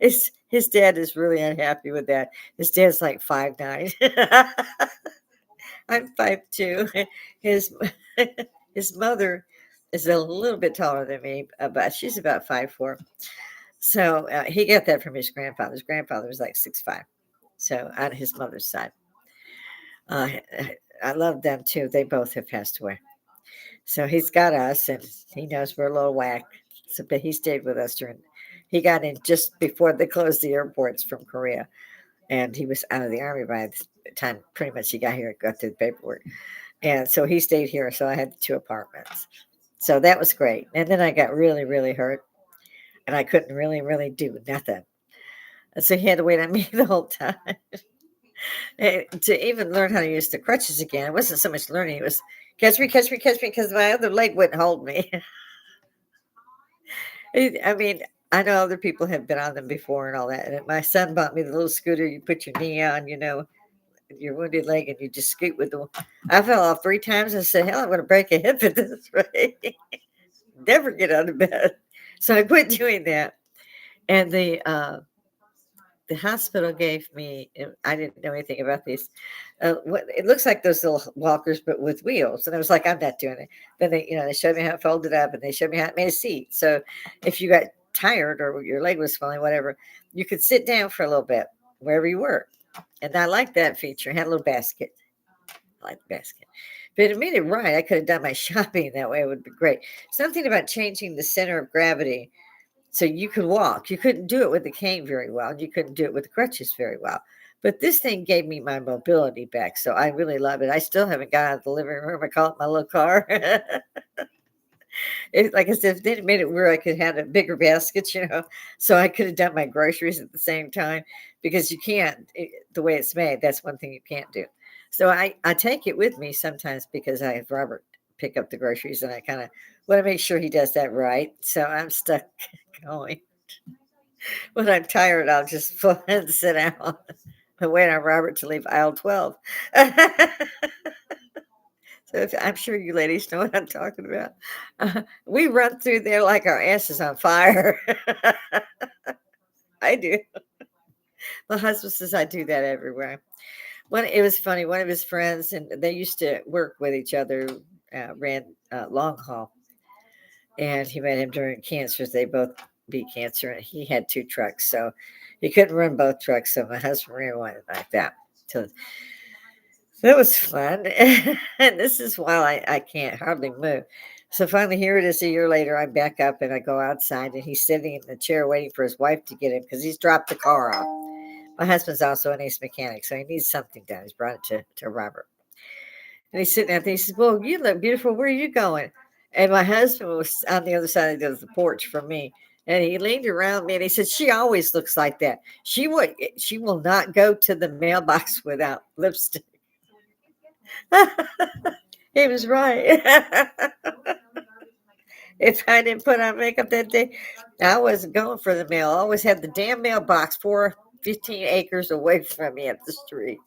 His dad is really unhappy with that. His dad's like 5'9". I'm 5'2". His his mother is a little bit taller than me, but she's about 5'4". So he got that from his grandfather. His grandfather was like 6'5". So on his mother's side, uh, I love them too. They both have passed away. So he's got us, and he knows we're a little whack. So, but he stayed with us during. He got in just before they closed the airports from Korea, and he was out of the army by the time pretty much he got here and got through the paperwork. And so he stayed here. So I had the 2 apartments. So that was great. And then I got really, really hurt, and I couldn't really, really do nothing. And so he had to wait on me the whole time. To even learn how to use the crutches again. It wasn't so much learning; it was catch me, catch me, catch me, because my other leg wouldn't hold me. I mean, I know other people have been on them before and all that. And my son bought me the little scooter you put your knee on, your wounded leg, and you just scoot with the. I fell off 3 times and said, "Hell, I'm going to break a hip at this rate." Never get out of bed, so I quit doing that. And the hospital gave me, I didn't know anything about these. What it looks like those little walkers, but with wheels. And I was like, I'm not doing it. Then they showed me how it folded up, and they showed me how it made a seat. So if you got tired or your leg was swelling, whatever, you could sit down for a little bit wherever you were. And I liked that feature. It had a little basket. I like the basket. But it made it right. I could have done my shopping that way. It would be great. Something about changing the center of gravity so you could walk. You couldn't do it with the cane very well, and you couldn't do it with the crutches very well. But this thing gave me my mobility back, so I really love it. I still haven't got out of the living room. I call it my little car. Like I said, they made it where I could have a bigger basket, so I could have done my groceries at the same time because you can't, the way it's made. That's one thing you can't do. So I take it with me sometimes because I have Robert pick up the groceries, and I kind of want to make sure he does that right. So I'm stuck going. When I'm tired, I'll just pull and sit down and wait on Robert to leave aisle 12. So I'm sure you ladies know what I'm talking about. We run through there like our asses on fire. I do. My husband says I do that everywhere. It was funny. One of his friends, and they used to work with each other, ran long haul, and he met him during cancers. They both beat cancer, and he had two trucks, so he couldn't run both trucks. So my husband ran one like that. So that was fun. And this is while I can't hardly move. So finally, here it is a year later. I'm back up and I go outside, and he's sitting in the chair waiting for his wife to get him because he's dropped the car off. My husband's also an ace mechanic, so he needs something done. He's brought it to Robert. And he's sitting out there. He says, "Well, you look beautiful. Where are you going?" And my husband was on the other side of the porch from me. And he leaned around me and he said, "She always looks like that. She will not go to the mailbox without lipstick." He was right. If I didn't put on makeup that day, I wasn't going for the mail. I always had the damn mailbox 15 acres away from me up the street.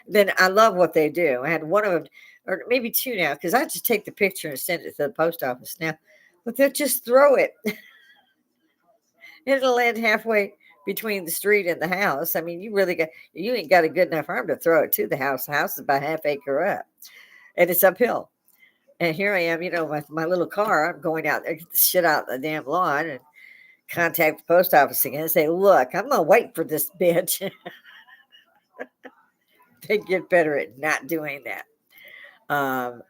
Then I love what they do. I had one of them, or maybe two now, because I just take the picture and send it to the post office now. But they'll just throw it. It'll land halfway between the street and the house. I mean, you ain't got a good enough arm to throw it to the house. The house is about half acre up, and it's uphill. And here I am, with my little car. I'm going out there, get the shit out the damn lawn, and contact the post office again and say, "Look, I'm gonna wait for this bitch." They get better at not doing that. Um,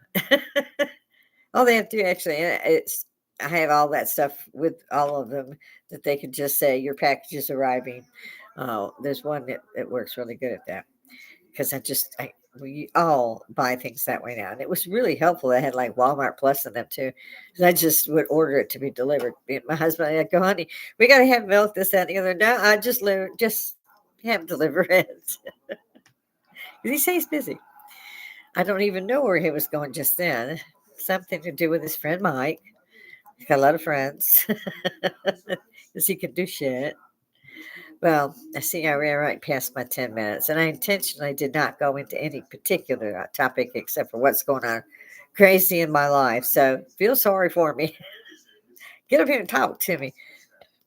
all they have to do actually, it's I have all that stuff with all of them that they could just say your package is arriving. There's one that works really good at that because we all buy things that way now, and it was really helpful. I had like Walmart Plus in them too, because I just would order it to be delivered. My husband, I'd go, "Honey, we got to have milk, this, that, and the other." No, I just have them deliver it. He says he's busy. I don't even know where he was going just then. Something to do with his friend Mike. He's got a lot of friends because he can do shit. Well, I see I ran right past my 10 minutes, and I intentionally did not go into any particular topic except for what's going on crazy in my life. So feel sorry for me. Get up here and talk to me.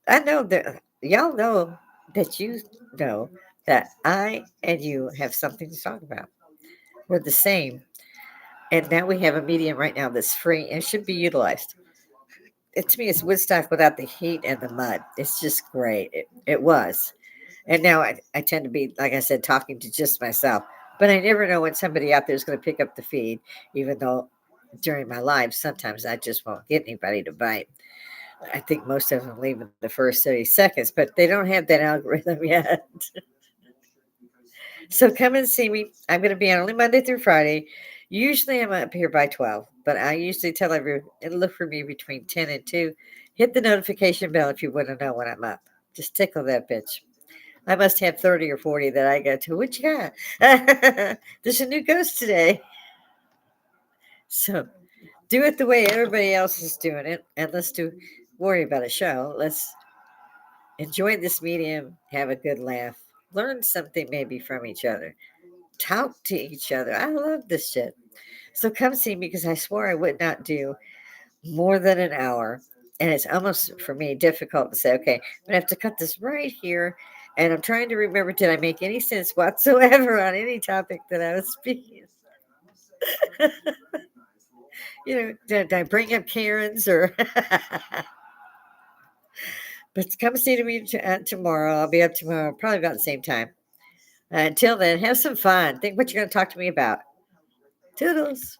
I know that y'all know that you know that I and you have something to talk about. We're the same. And now we have a medium right now that's free and should be utilized. To me, it's Woodstock without the heat and the mud. It's just great. It was. And now I tend to be, like I said, talking to just myself. But I never know when somebody out there is going to pick up the feed, even though during my live, sometimes I just won't get anybody to bite. I think most of them leave in the first 30 seconds, but they don't have that algorithm yet. So come and see me. I'm going to be on only Monday through Friday. Usually I'm up here by 12, but I usually tell everyone, look for me between 10 and 2. Hit the notification bell if you want to know when I'm up. Just tickle that bitch. I must have 30 or 40 that I go to. What you got? There's a new ghost today. So do it the way everybody else is doing it. And worry about a show. Let's enjoy this medium. Have a good laugh. Learn something maybe from each other. Talk to each other. I love this shit. So come see me because I swore I would not do more than an hour. And it's almost for me difficult to say, okay, I'm gonna have to cut this right here And I'm trying to remember, did I make any sense whatsoever on any topic that I was speaking? Did I bring up Karen's or? But come see me tomorrow. I'll be up tomorrow, probably about the same time. Until then, have some fun. Think what you're going to talk to me about. Toodles.